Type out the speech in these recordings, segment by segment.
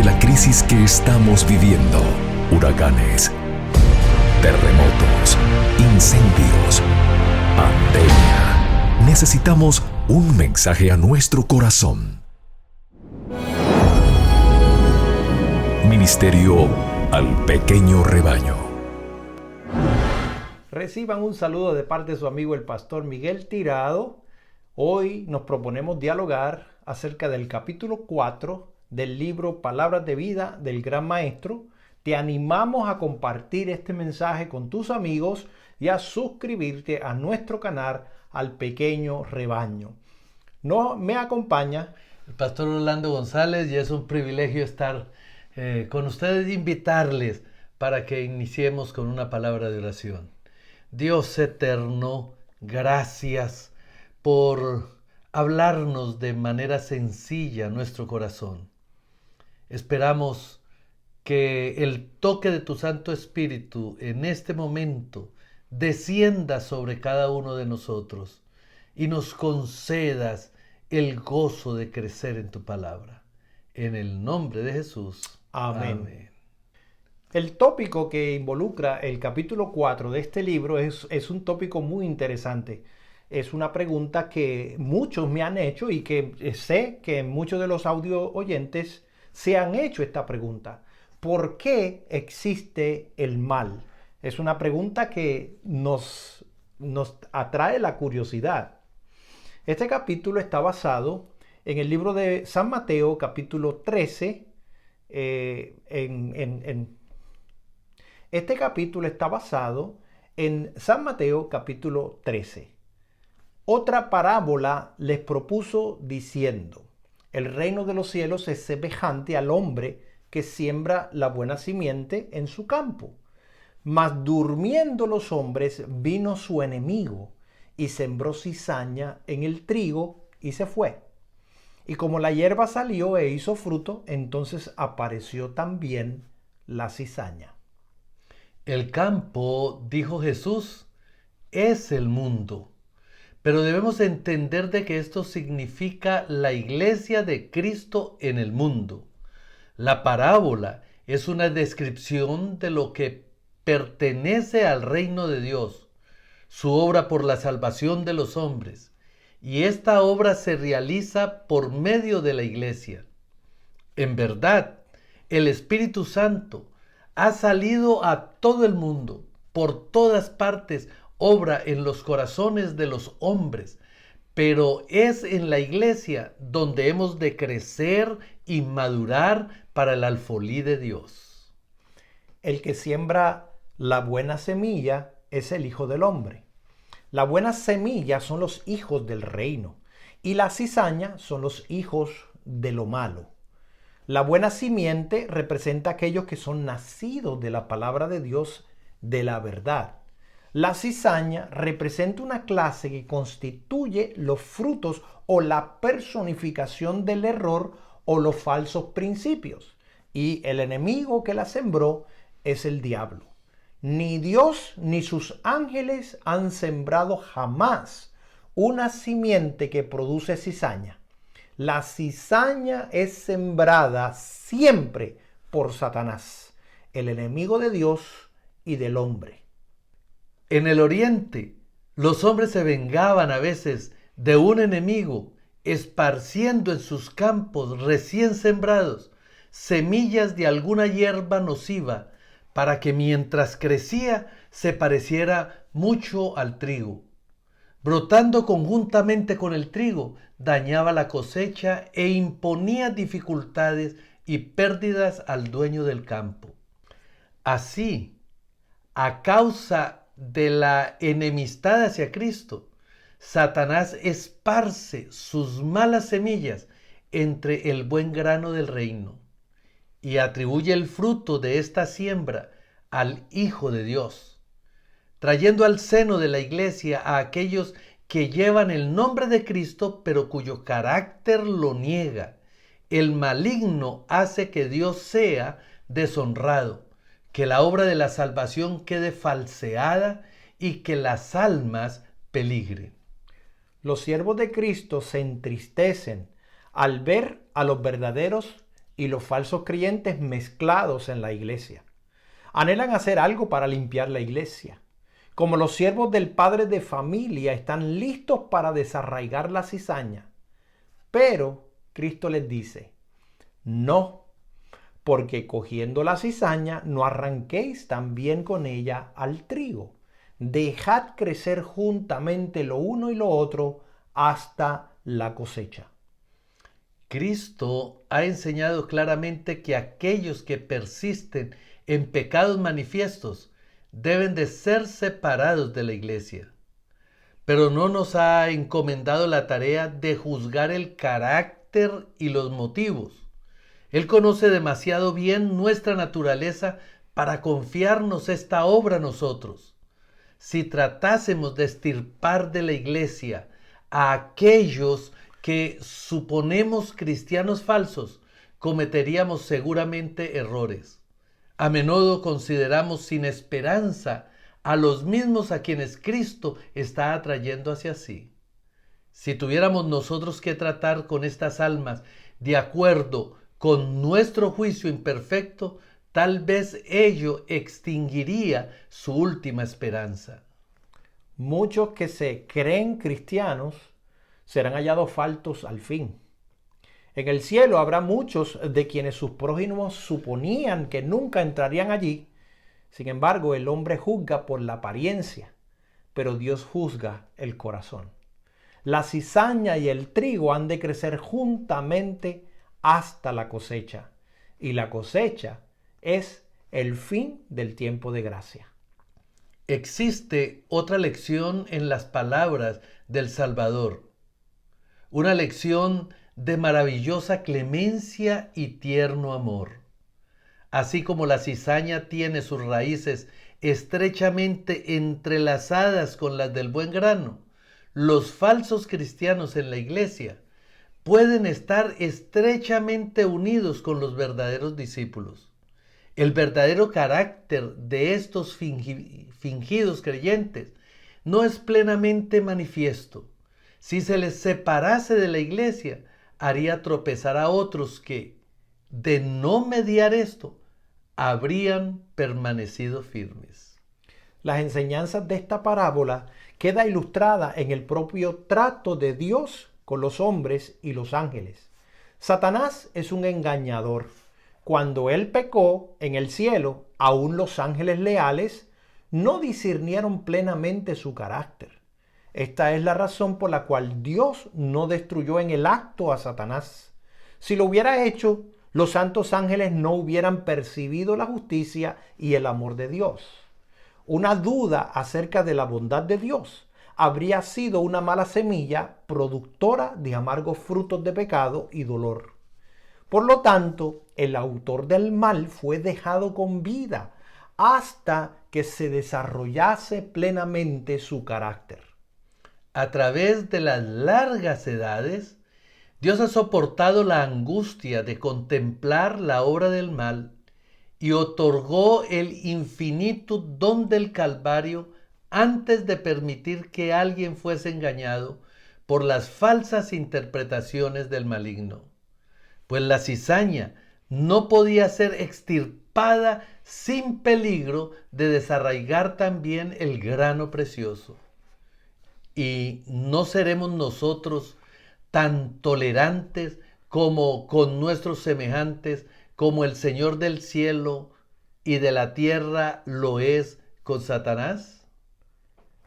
de la crisis que estamos viviendo. Huracanes, terremotos, incendios, pandemia. Necesitamos un mensaje a nuestro corazón. Ministerio al pequeño rebaño. Reciban un saludo de parte de su amigo el pastor Miguel Tirado. Hoy nos proponemos dialogar acerca del capítulo 4 del libro Palabras de Vida del Gran Maestro. Te animamos a compartir este mensaje con tus amigos y a suscribirte a nuestro canal Al Pequeño Rebaño. No me acompaña el pastor Orlando González y es un privilegio estar con ustedes e invitarles para que iniciemos con una palabra de oración. Dios eterno, gracias por hablarnos de manera sencilla a nuestro corazón. Esperamos que el toque de tu Santo Espíritu en este momento descienda sobre cada uno de nosotros y nos concedas el gozo de crecer en tu palabra. En el nombre de Jesús. Amén. Amén. El tópico que involucra el capítulo 4 de este libro es un tópico muy interesante. Es una pregunta que muchos me han hecho y que sé que muchos de los audio oyentes se han hecho esta pregunta. ¿Por qué existe el mal? Es una pregunta que nos atrae la curiosidad. Este capítulo está basado en el libro de San Mateo, capítulo 13. Este capítulo está basado en San Mateo, capítulo 13. Otra parábola les propuso diciendo: el reino de los cielos es semejante al hombre que siembra la buena simiente en su campo. Mas durmiendo los hombres vino su enemigo y sembró cizaña en el trigo y se fue. Y como la hierba salió e hizo fruto, entonces apareció también la cizaña. El campo, dijo Jesús, es el mundo. Pero debemos entender de que esto significa la iglesia de Cristo en el mundo. La parábola es una descripción de lo que pertenece al reino de Dios, su obra por la salvación de los hombres. Y esta obra se realiza por medio de la iglesia. En verdad, el Espíritu Santo ha salido a todo el mundo, por todas partes, obra en los corazones de los hombres, pero es en la iglesia donde hemos de crecer y madurar para el alfolí de Dios. El que siembra la buena semilla es el Hijo del Hombre. La buena semilla son los hijos del reino y la cizaña son los hijos de lo malo. La buena simiente representa a aquellos que son nacidos de la palabra de Dios, de la verdad. La cizaña representa una clase que constituye los frutos o la personificación del error o los falsos principios. Y el enemigo que la sembró es el diablo. Ni Dios ni sus ángeles han sembrado jamás una simiente que produce cizaña. La cizaña es sembrada siempre por Satanás, el enemigo de Dios y del hombre. En el oriente, los hombres se vengaban a veces de un enemigo, esparciendo en sus campos recién sembrados semillas de alguna hierba nociva, para que mientras crecía se pareciera mucho al trigo. Brotando conjuntamente con el trigo, dañaba la cosecha e imponía dificultades y pérdidas al dueño del campo. Así, a causa de la enemistad hacia Cristo, Satanás esparce sus malas semillas entre el buen grano del reino y atribuye el fruto de esta siembra al Hijo de Dios, trayendo al seno de la iglesia a aquellos que llevan el nombre de Cristo, pero cuyo carácter lo niega. El maligno hace que Dios sea deshonrado, que la obra de la salvación quede falseada y que las almas peligren. Los siervos de Cristo se entristecen al ver a los verdaderos y los falsos creyentes mezclados en la iglesia. Anhelan hacer algo para limpiar la iglesia. Como los siervos del padre de familia están listos para desarraigar la cizaña. Pero Cristo les dice, no, porque cogiendo la cizaña no arranquéis también con ella al trigo. Dejad crecer juntamente lo uno y lo otro hasta la cosecha. Cristo ha enseñado claramente que aquellos que persisten en pecados manifiestos deben de ser separados de la iglesia. Pero no nos ha encomendado la tarea de juzgar el carácter y los motivos. Él conoce demasiado bien nuestra naturaleza para confiarnos esta obra a nosotros. Si tratásemos de extirpar de la iglesia a aquellos que suponemos cristianos falsos, cometeríamos seguramente errores. A menudo consideramos sin esperanza a los mismos a quienes Cristo está atrayendo hacia sí. Si tuviéramos nosotros que tratar con estas almas de acuerdo con nuestro juicio imperfecto, tal vez ello extinguiría su última esperanza. Muchos que se creen cristianos serán hallados faltos al fin. En el cielo habrá muchos de quienes sus prójimos suponían que nunca entrarían allí. Sin embargo, el hombre juzga por la apariencia, pero Dios juzga el corazón. La cizaña y el trigo han de crecer juntamente hasta la cosecha, y la cosecha es el fin del tiempo de gracia. Existe otra lección en las palabras del Salvador, una lección de maravillosa clemencia y tierno amor. Así como la cizaña tiene sus raíces estrechamente entrelazadas con las del buen grano, los falsos cristianos en la iglesia pueden estar estrechamente unidos con los verdaderos discípulos. El verdadero carácter de estos fingidos creyentes no es plenamente manifiesto. Si se les separase de la iglesia, haría tropezar a otros que, de no mediar esto, habrían permanecido firmes. Las enseñanzas de esta parábola queda ilustrada en el propio trato de Dios con los hombres y los ángeles. Satanás es un engañador. Cuando él pecó en el cielo, aún los ángeles leales no discernieron plenamente su carácter. Esta es la razón por la cual Dios no destruyó en el acto a Satanás. Si lo hubiera hecho, los santos ángeles no hubieran percibido la justicia y el amor de Dios. Una duda acerca de la bondad de Dios habría sido una mala semilla productora de amargos frutos de pecado y dolor. Por lo tanto, el autor del mal fue dejado con vida hasta que se desarrollase plenamente su carácter. A través de las largas edades, Dios ha soportado la angustia de contemplar la obra del mal y otorgó el infinito don del Calvario antes de permitir que alguien fuese engañado por las falsas interpretaciones del maligno. Pues la cizaña no podía ser extirpada sin peligro de desarraigar también el grano precioso. Y no seremos nosotros tan tolerantes como con nuestros semejantes, como el Señor del cielo y de la tierra lo es con Satanás.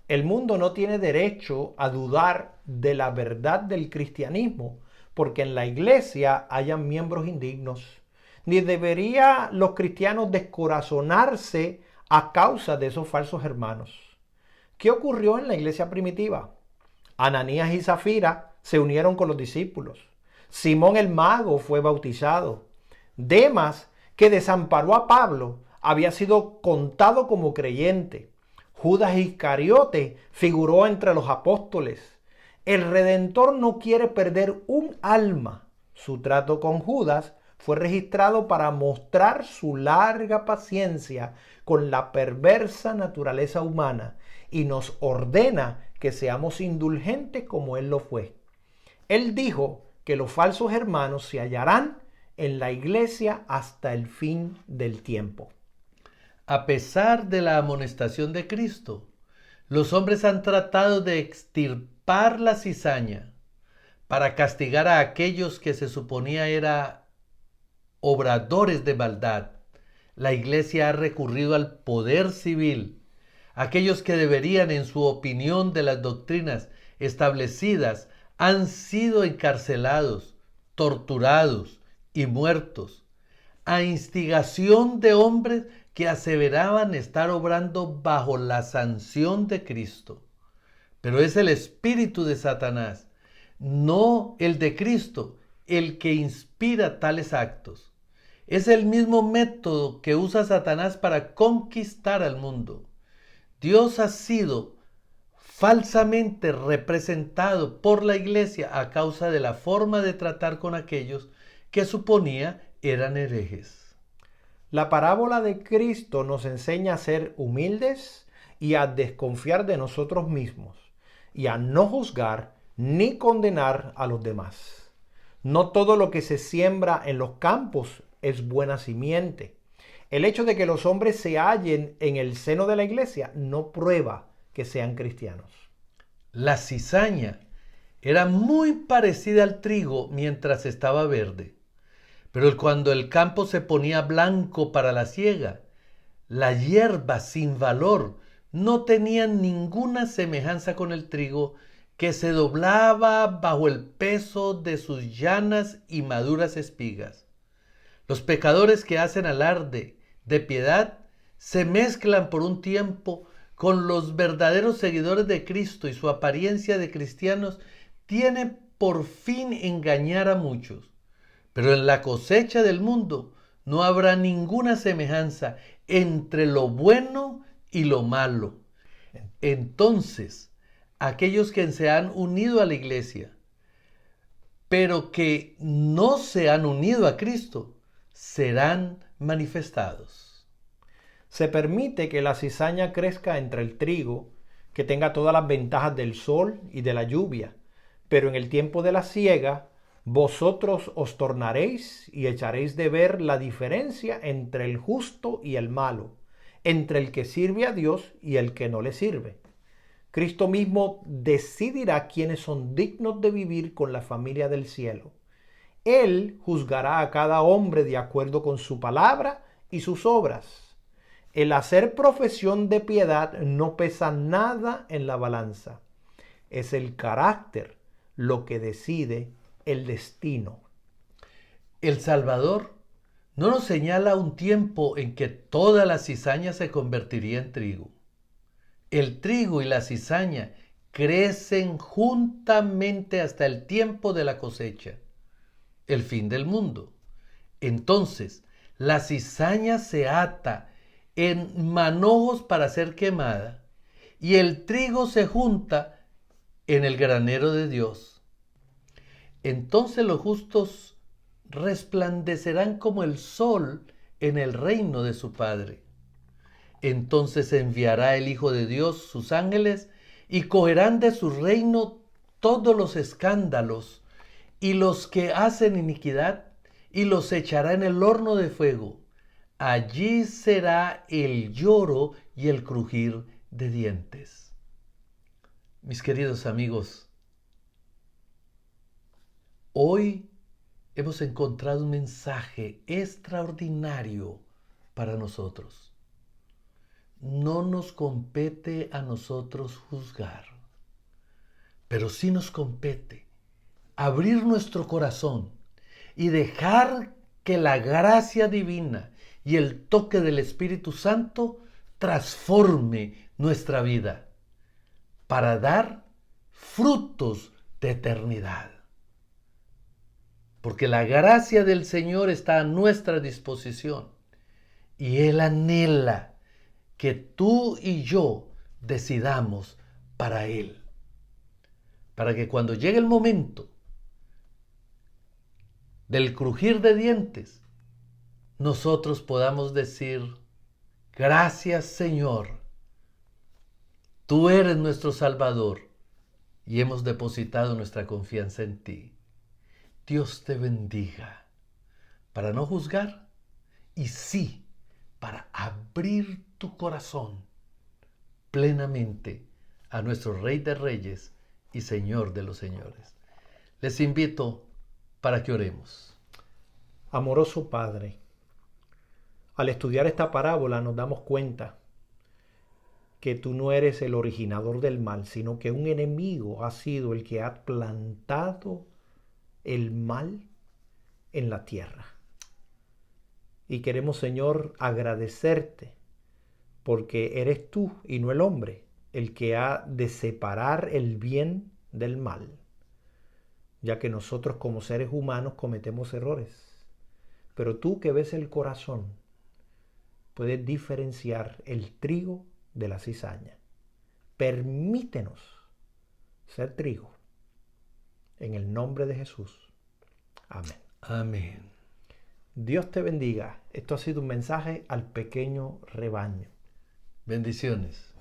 El mundo no tiene derecho a dudar de la verdad del cristianismo, porque en la iglesia hayan miembros indignos. Ni debería los cristianos descorazonarse a causa de esos falsos hermanos. ¿Qué ocurrió en la iglesia primitiva? Ananías y Zafira se unieron con los discípulos. Simón el mago fue bautizado. Demas, que desamparó a Pablo, había sido contado como creyente. Judas Iscariote figuró entre los apóstoles. El Redentor no quiere perder un alma. Su trato con Judas fue registrado para mostrar su larga paciencia con la perversa naturaleza humana y nos ordena que seamos indulgentes como Él lo fue. Él dijo que los falsos hermanos se hallarán en la iglesia hasta el fin del tiempo. A pesar de la amonestación de Cristo, los hombres han tratado de extirpar la cizaña para castigar a aquellos que se suponía eran obradores de maldad. La iglesia ha recurrido al poder civil. Aquellos que deberían, en su opinión de las doctrinas establecidas, han sido encarcelados, torturados y muertos, a instigación de hombres que aseveraban estar obrando bajo la sanción de Cristo. Pero es el espíritu de Satanás, no el de Cristo, el que inspira tales actos. Es el mismo método que usa Satanás para conquistar al mundo. Dios ha sido falsamente representado por la iglesia a causa de la forma de tratar con aquellos que suponía eran herejes. La parábola de Cristo nos enseña a ser humildes y a desconfiar de nosotros mismos y a no juzgar ni condenar a los demás. No todo lo que se siembra en los campos es buena simiente. El hecho de que los hombres se hallen en el seno de la iglesia no prueba que sean cristianos. La cizaña era muy parecida al trigo mientras estaba verde, pero cuando el campo se ponía blanco para la siega, la hierba sin valor no tenía ninguna semejanza con el trigo, que se doblaba bajo el peso de sus llanas y maduras espigas. Los pecadores que hacen alarde de piedad se mezclan por un tiempo con los verdaderos seguidores de Cristo, y su apariencia de cristianos tiene por fin engañar a muchos. Pero en la cosecha del mundo no habrá ninguna semejanza entre lo bueno y lo malo. Entonces, aquellos que se han unido a la iglesia, pero que no se han unido a Cristo, serán manifestados. Se permite que la cizaña crezca entre el trigo, que tenga todas las ventajas del sol y de la lluvia, pero en el tiempo de la siega, vosotros os tornaréis y echaréis de ver la diferencia entre el justo y el malo, entre el que sirve a Dios y el que no le sirve. Cristo mismo decidirá quiénes son dignos de vivir con la familia del cielo. Él juzgará a cada hombre de acuerdo con su palabra y sus obras. El hacer profesión de piedad no pesa nada en la balanza. Es el carácter lo que decide el destino. El Salvador no nos señala un tiempo en que toda la cizaña se convertiría en trigo. El trigo y la cizaña crecen juntamente hasta el tiempo de la cosecha, el fin del mundo. Entonces, la cizaña se ata en manojos para ser quemada, y el trigo se junta en el granero de Dios. Entonces los justos resplandecerán como el sol en el reino de su Padre. Entonces enviará el Hijo de Dios sus ángeles y cogerán de su reino todos los escándalos y los que hacen iniquidad, y los echará en el horno de fuego. Allí será el lloro y el crujir de dientes. Mis queridos amigos, hoy hemos encontrado un mensaje extraordinario para nosotros. No nos compete a nosotros juzgar, pero sí nos compete abrir nuestro corazón y dejar que la gracia divina y el toque del Espíritu Santo transforme nuestra vida para dar frutos de eternidad. Porque la gracia del Señor está a nuestra disposición y Él anhela que tú y yo decidamos para Él. Para que cuando llegue el momento del crujir de dientes, nosotros podamos decir: gracias, Señor, tú eres nuestro Salvador y hemos depositado nuestra confianza en ti. Dios te bendiga. para no juzgar y sí para abrir tu corazón plenamente a nuestro Rey de Reyes y Señor de los Señores. Les invito para que oremos. Amoroso Padre, al estudiar esta parábola nos damos cuenta que tú no eres el originador del mal, sino que un enemigo ha sido el que ha plantado el mal en la tierra. Y queremos, Señor, agradecerte porque eres tú y no el hombre el que ha de separar el bien del mal, ya que nosotros como seres humanos cometemos errores. Pero tú que ves el corazón, puedes diferenciar el trigo de la cizaña. Permítenos ser trigo. En el nombre de Jesús. Amén. Amén. Dios te bendiga. Esto ha sido un mensaje al pequeño rebaño. Bendiciones.